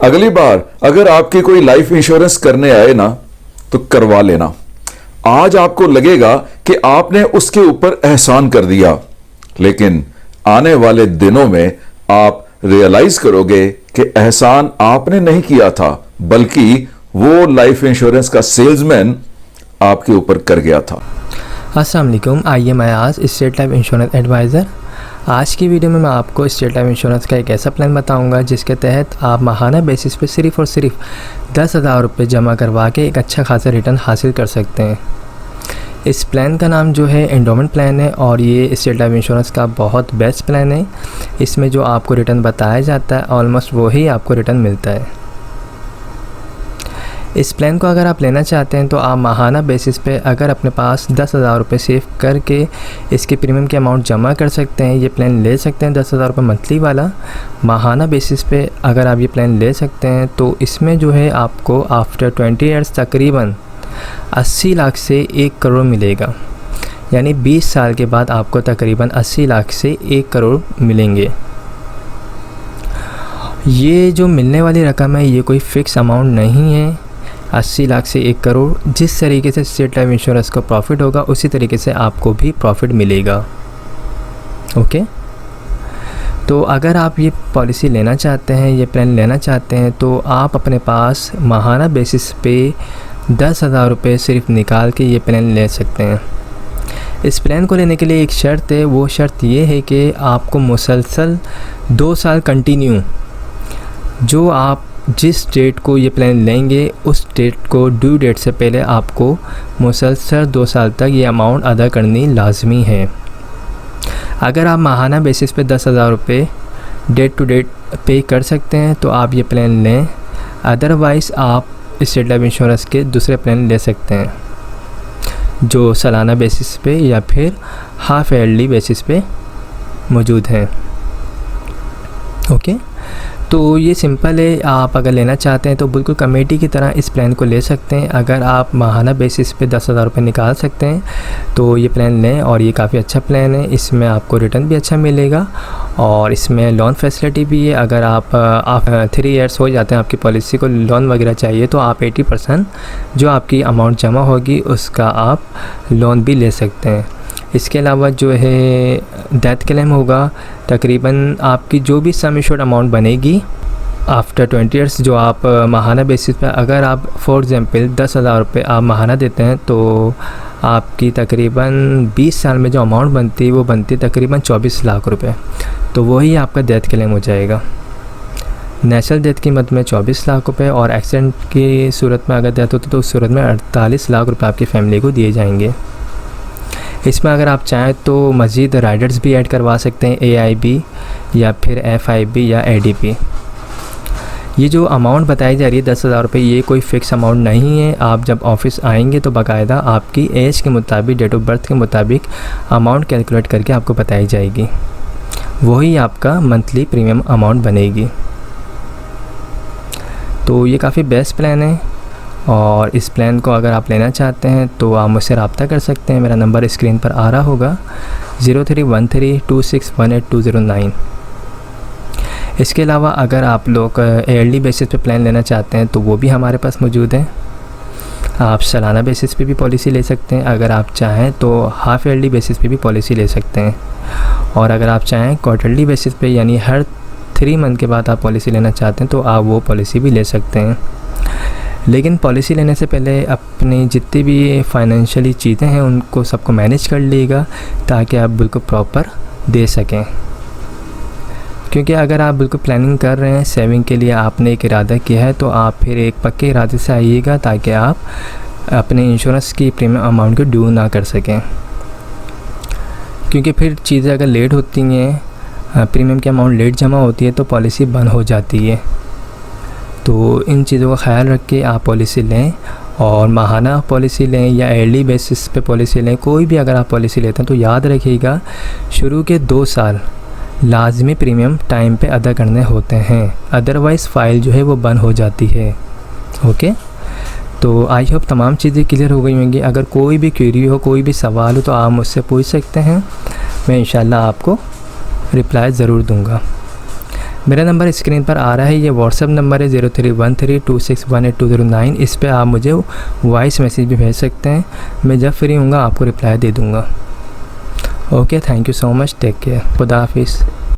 अगली बार अगर आपकी कोई लाइफ इंश्योरेंस करने आए ना, तो करवा लेना। आज आपको लगेगा कि आपने उसके ऊपर एहसान कर दिया, लेकिन आने वाले दिनों में आप रियलाइज करोगे कि एहसान आपने नहीं किया था, बल्कि वो लाइफ इंश्योरेंस का सेल्समैन आपके ऊपर कर गया था। अस्सलाम वालेकुम, I am Ayaz, State Life Insurance advisor. आज की वीडियो में मैं आपको स्टेट लाइफ इंश्योरेंस का एक ऐसा प्लान बताऊंगा जिसके तहत आप माहाना बेसिस पे सिर्फ़ और सिर्फ 10,000 रुपये जमा करवा के एक अच्छा खासा रिटर्न हासिल कर सकते हैं। इस प्लान का नाम जो है एंडोमेंट प्लान है और ये स्टेट लाइफ इंश्योरेंस का बहुत बेस्ट प्लान है। इसमें जो आपको रिटर्न बताया जाता है ऑलमोस्ट वही आपको रिटर्न मिलता है। इस प्लान को अगर आप लेना चाहते हैं तो आप माहाना बेसिस पे अगर अपने पास 10,000 रुपये सेव करके इसके प्रीमियम के अमाउंट जमा कर सकते हैं, ये प्लान ले सकते हैं। 10,000 रुपये मंथली वाला माहाना बेसिस पे अगर आप ये प्लान ले सकते हैं तो इसमें जो है आपको आफ्टर 20 ईयर्स तकरीबन 80 लाख से 1 करोड़ मिलेगा। यानी 20 साल के बाद आपको तकरीबन 80 लाख से 1 करोड़ मिलेंगे। ये जो मिलने वाली रकम है ये कोई फ़िक्स अमाउंट नहीं है। 80 लाख से 1 करोड़ जिस तरीके से स्टेट लाइफ इंश्योरेंस को प्रॉफिट होगा उसी तरीके से आपको भी प्रॉफिट मिलेगा। ओके, तो अगर आप ये पॉलिसी लेना चाहते हैं, ये प्लान लेना चाहते हैं तो आप अपने पास माहाना बेसिस पे 10,000 रुपये सिर्फ निकाल के ये प्लान ले सकते हैं। इस प्लान को लेने के लिए एक शर्त है, वो शर्त ये है कि आपको मुसलसल 2 साल कंटिन्यू जो आप जिस डेट को ये प्लान लेंगे उस डेट को ड्यू डेट से पहले आपको मुसलसल 2 साल तक ये अमाउंट अदा करनी लाजमी है। अगर आप माहाना बेसिस पे 10,000 रुपये डेट टू डेट पे कर सकते हैं तो आप ये प्लान लें, अदरवाइज़ आप स्टेट लाइफ इंश्योरेंस के दूसरे प्लान ले सकते हैं जो सालाना बेसिस पे या फिर हाफ ईयरली बेसिस पे मौजूद हैं। ओके, तो ये सिंपल है। आप अगर लेना चाहते हैं तो बिल्कुल कमेटी की तरह इस प्लान को ले सकते हैं। अगर आप माहाना बेसिस पे 10,000 रुपये निकाल सकते हैं तो ये प्लान लें और ये काफ़ी अच्छा प्लान है। इसमें आपको रिटर्न भी अच्छा मिलेगा और इसमें लोन फैसिलिटी भी है। अगर आप 3 ईयर्स हो जाते हैं आपकी पॉलिसी को लोन वगैरह चाहिए तो आप 80% जो आपकी अमाउंट जमा होगी उसका आप लोन भी ले सकते हैं। इसके अलावा जो है डेथ क्लेम होगा, तकरीबन आपकी जो भी सम एश्योर्ड अमाउंट बनेगी आफ्टर 20 ईयर्स जो आप माहाना बेसिस पे अगर आप फॉर एग्ज़ाम्पल 10,000 रुपये आप माहाना देते हैं तो आपकी तकरीबन 20 साल में जो अमाउंट बनती है वो बनती है तकरीबन 24 लाख रुपए। तो वही आपका डेथ क्लेम हो जाएगा। नेचुरल डेथ की मद में 24 लाख रुपए और एक्सीडेंट की सूरत में अगर डेथ होती तो उस सूरत में 48 लाख रुपए आपकी फैमिली को दिए जाएंगे। इसमें अगर आप चाहें तो मज़ीद राइडर्स भी ऐड करवा सकते हैं, AIB या फिर FIB या ADP। ये जो अमाउंट बताई जा रही है 10,000 रुपये, ये कोई फ़िक्स अमाउंट नहीं है। आप जब ऑफिस आएंगे तो बाकायदा आपकी एज के मुताबिक, डेट ऑफ बर्थ के मुताबिक अमाउंट कैलकुलेट करके आपको बताई जाएगी, वही आपका मंथली प्रीमियम अमाउंट बनेगी। तो ये काफ़ी बेस्ट प्लान है और इस प्लान को अगर आप लेना चाहते हैं तो आप मुझसे रब्ता कर सकते हैं। मेरा नंबर स्क्रीन पर आ रहा होगा 031326182009। इसके अलावा अगर आप लोग ईयरली बेसिस पे प्लान लेना चाहते हैं तो वो भी हमारे पास मौजूद है। आप सालाना बेसिस पे भी पॉलिसी ले सकते हैं, अगर आप चाहें तो हाफ ईयरली बेसिस पे भी पॉलिसी ले सकते हैं और अगर आप चाहें क्वार्टरली बेसिस पे यानी हर 3 मंथ के बाद आप पॉलिसी लेना चाहते हैं तो आप वो पॉलिसी भी ले सकते हैं। लेकिन पॉलिसी लेने से पहले अपनी जितनी भी फाइनेंशियली चीज़ें हैं उनको सबको मैनेज कर लीजिएगा ताकि आप बिल्कुल प्रॉपर दे सकें। क्योंकि अगर आप बिल्कुल प्लानिंग कर रहे हैं सेविंग के लिए, आपने एक इरादा किया है तो आप फिर एक पक्के इरादे से आइएगा ताकि आप अपने इंश्योरेंस की प्रीमियम अमाउंट को ड्यू ना कर सकें। क्योंकि फिर चीज़ें अगर लेट होती हैं, प्रीमियम की अमाउंट लेट जमा होती है तो पॉलिसी बंद हो जाती है। तो इन चीज़ों का ख्याल रख के आप पॉलिसी लें और माहाना पॉलिसी लें या ईयरली बेसिस पे पॉलिसी लें। कोई भी अगर आप पॉलिसी लेते हैं तो याद रखिएगा शुरू के 2 साल लाजमी प्रीमियम टाइम पे अदा करने होते हैं, अदरवाइज़ फ़ाइल जो है वो बंद हो जाती है। ओके, तो आई होप तमाम चीज़ें क्लियर हो गई होंगी। अगर कोई भी क्वेरी हो, कोई भी सवाल हो तो आप मुझसे पूछ सकते हैं, मैं इंशाल्लाह आपको रिप्लाई ज़रूर दूँगा। मेरा नंबर स्क्रीन पर आ रहा है, ये व्हाट्सअप नंबर है 0313261829। इस पर आप मुझे वॉइस मैसेज भी भेज सकते हैं, मैं जब फ्री हूँगा आपको रिप्लाई दे दूँगा। Okay, thank you so much, take care, खुदा हाफिज़।